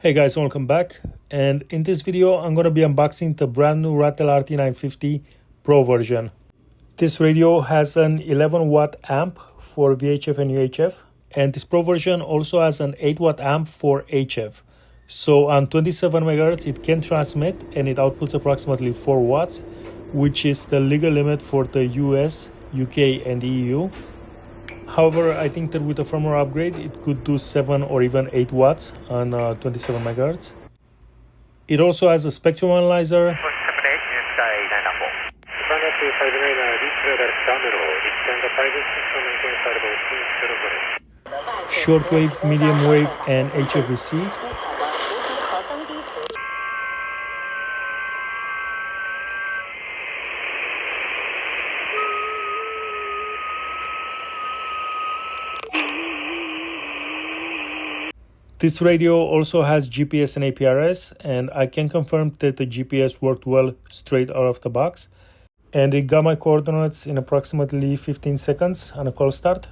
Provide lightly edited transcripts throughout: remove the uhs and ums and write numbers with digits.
Hey guys, welcome back. And in this video, I'm going to be unboxing the brand new Rattler RT950 Pro version. This radio has an 11 watt amp for VHF and UHF. And this Pro version also has an 8 watt amp for HF. So on 27 MHz, it can transmit and it outputs approximately 4 watts, which is the legal limit for the US, UK, and EU. However, I think that with a firmware upgrade, it could do 7 or even 8 watts on 27 MHz. It also has a spectrum analyzer, shortwave, medium wave, and HF receive. This radio also has GPS and APRS, and I can confirm that the GPS worked well straight out of the box. And it got my coordinates in approximately 15 seconds on a call start.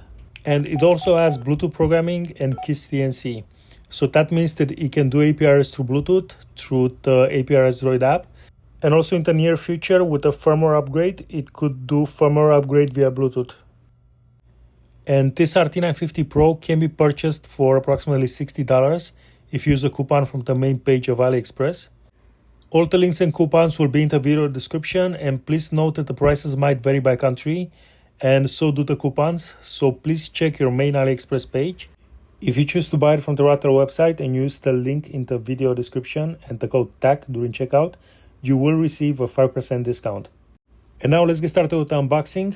And it also has Bluetooth programming and KISS TNC. So that means that it can do APRS through Bluetooth, through the APRS Droid app. And also in the near future, with a firmware upgrade, it could do firmware upgrade via Bluetooth. And this RT950 Pro can be purchased for approximately $60 if you use a coupon from the main page of AliExpress. All the links and coupons will be in the video description, and please note that the prices might vary by country, and so do the coupons, so please check your main AliExpress page. If you choose to buy it from the Radtel website and use the link in the video description and the code TAC during checkout, you will receive a 5% discount. And now let's get started with the unboxing.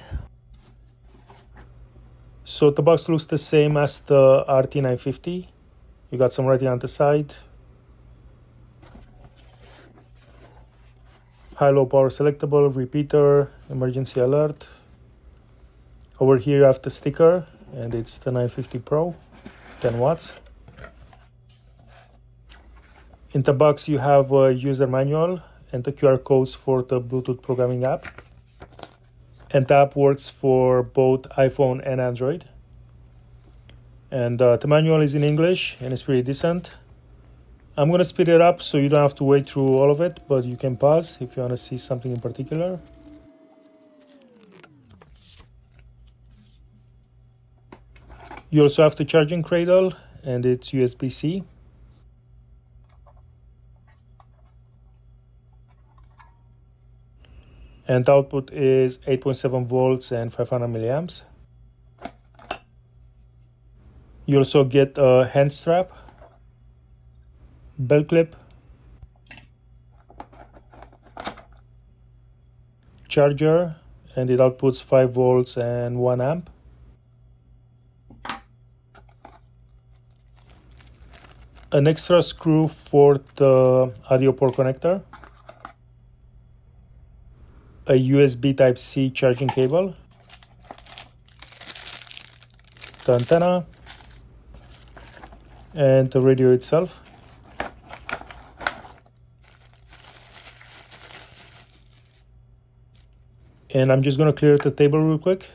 So the box looks the same as the RT950. You got some radio on the side. High-low power selectable, repeater, emergency alert. Over here you have the sticker, and it's the 950 Pro, 10 watts. In the box you have a user manual and the QR codes for the Bluetooth programming app. And the app works for both iPhone and Android. And the manual is in English and it's pretty decent. I'm going to speed it up so you don't have to wait through all of it, but you can pause if you want to see something in particular. You also have the charging cradle, and it's USB-C. And the output is 8.7 volts and 500 milliamps. You also get a hand strap, belt clip, charger, and it outputs 5 volts and 1 amp. An extra screw for the audio port connector. A USB Type-C charging cable, the antenna, and the radio itself. And I'm just going to clear the table real quick.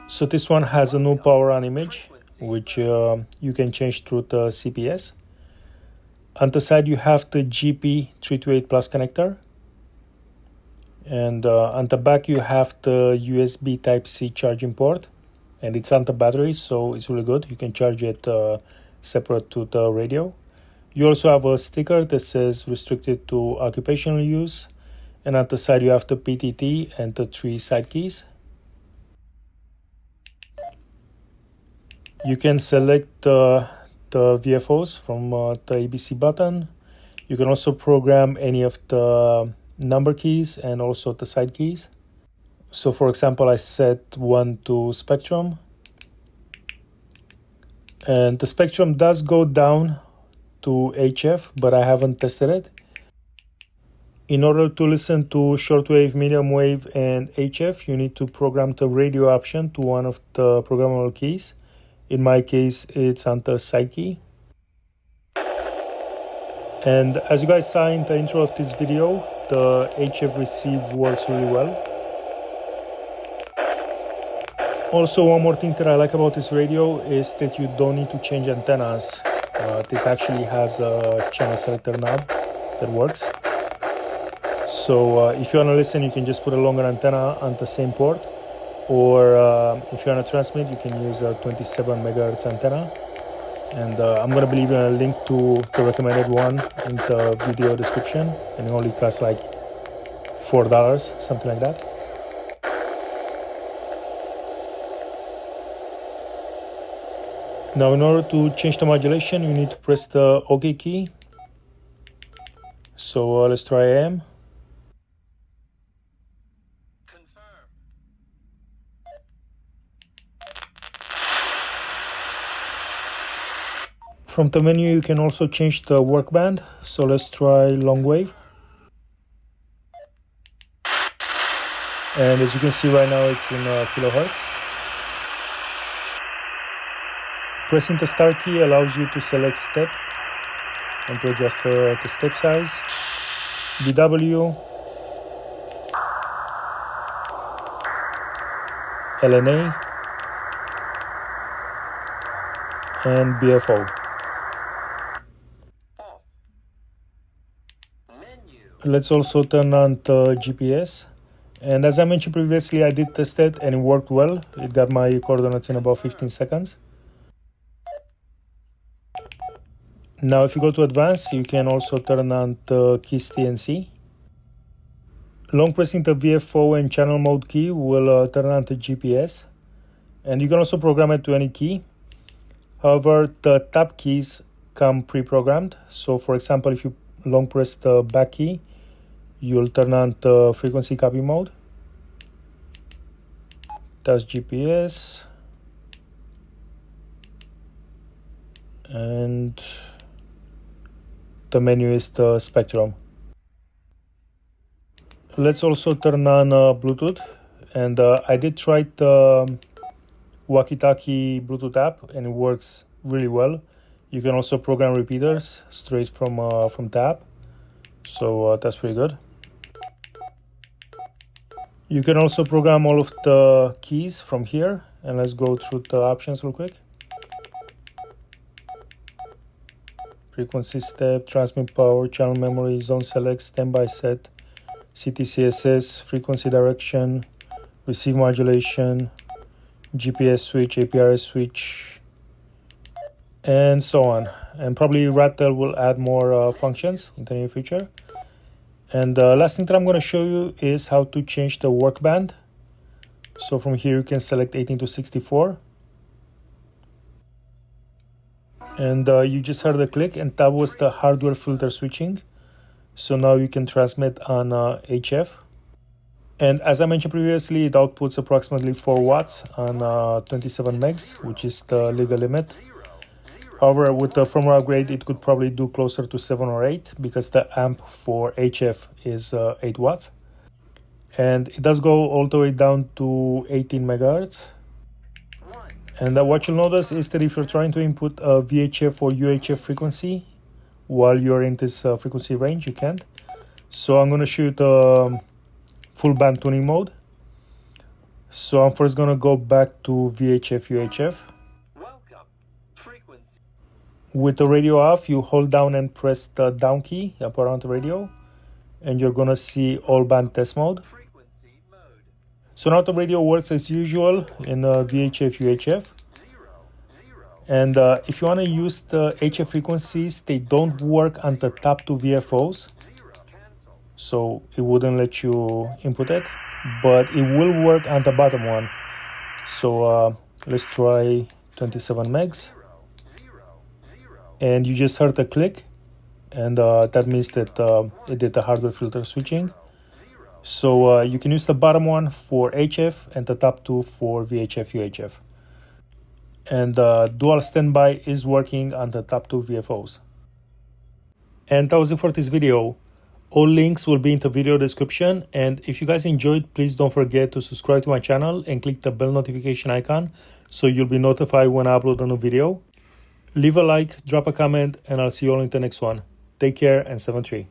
So this one has a new power on image, which you can change through the CPS. On the side you have the GP328 Plus connector. And on the back you have the USB Type-C charging port. And it's on the battery, so it's really good. You can charge it separate to the radio. You also have a sticker that says restricted to occupational use. And on the side you have the PTT and the 3 side keys. You can select the VFOs from the ABC button. You can also program any of the number keys and also the side keys. So for example, I set one to spectrum. And the spectrum does go down to HF, but I haven't tested it. In order to listen to shortwave, medium wave, and HF, you need to program the radio option to one of the programmable keys. In my case, it's on the side key. And as you guys saw in the intro of this video, the HF receive works really well. Also, one more thing that I like about this radio is that you don't need to change antennas. This actually has a channel selector knob that works. So if you want to listen, you can just put a longer antenna on the same port, or if you want to transmit, you can use a 27 megahertz antenna. And I'm going to leave a link to the recommended one in the video description, and it only costs like $4, something like that. Now, in order to change the modulation, you need to press the OK key. So let's try AM. From the menu, you can also change the work band. So let's try long wave. And as you can see right now, it's in kilohertz. Pressing the start key allows you to select step and to adjust the step size, VW, LNA, and BFO. Let's also turn on the GPS. And as I mentioned previously, I did test it and it worked well. It got my coordinates in about 15 seconds. Now, if you go to advanced, you can also turn on the keys TNC. Long pressing the VFO and channel mode key will turn on the GPS. And you can also program it to any key. However, the tab keys come pre-programmed. So for example, if you long press the back key, you'll turn on the frequency copy mode. That's GPS. And the menu is the spectrum. Let's also turn on Bluetooth. And I did try the walkie-talkie Bluetooth app and it works really well. You can also program repeaters straight from the app. So that's pretty good. You can also program all of the keys from here. And let's go through the options real quick. Frequency step, transmit power, channel memory, zone select, standby set, CTCSS, frequency direction, receive modulation, GPS switch, APRS switch, and so on. And probably Radtel will add more functions in the near future. And the last thing that I'm going to show you is how to change the work band. So from here you can select 18 to 64. And you just heard the click, and that was the hardware filter switching. So now you can transmit on HF. And as I mentioned previously, it outputs approximately 4 watts on 27 megs, which is the legal limit. However, with the firmware upgrade, it could probably do closer to 7 or 8 because the amp for HF is 8 watts. And it does go all the way down to 18 megahertz. And what you'll notice is that if you're trying to input a VHF or UHF frequency while you're in this frequency range, you can't. So I'm going to show you the full band tuning mode. So I'm first going to go back to VHF, UHF. With the radio off, you hold down and press the down key up around the radio, and you're going to see all band test mode. So now the radio works as usual in VHF, UHF. And if you want to use the HF frequencies, they don't work on the top 2 VFOs. So it wouldn't let you input it, but it will work on the bottom one. So let's try 27 megs. And you just heard a click, and that means that it did the hardware filter switching. So you can use the bottom one for HF and the top 2 for VHF, UHF. And dual standby is working on the top 2 VFOs. And that was it for this video. All links will be in the video description, and if you guys enjoyed, please don't forget to subscribe to my channel and click the bell notification icon so you'll be notified when I upload a new video. Leave a like, drop a comment, and I'll see you all in the next one. Take care and 7-3.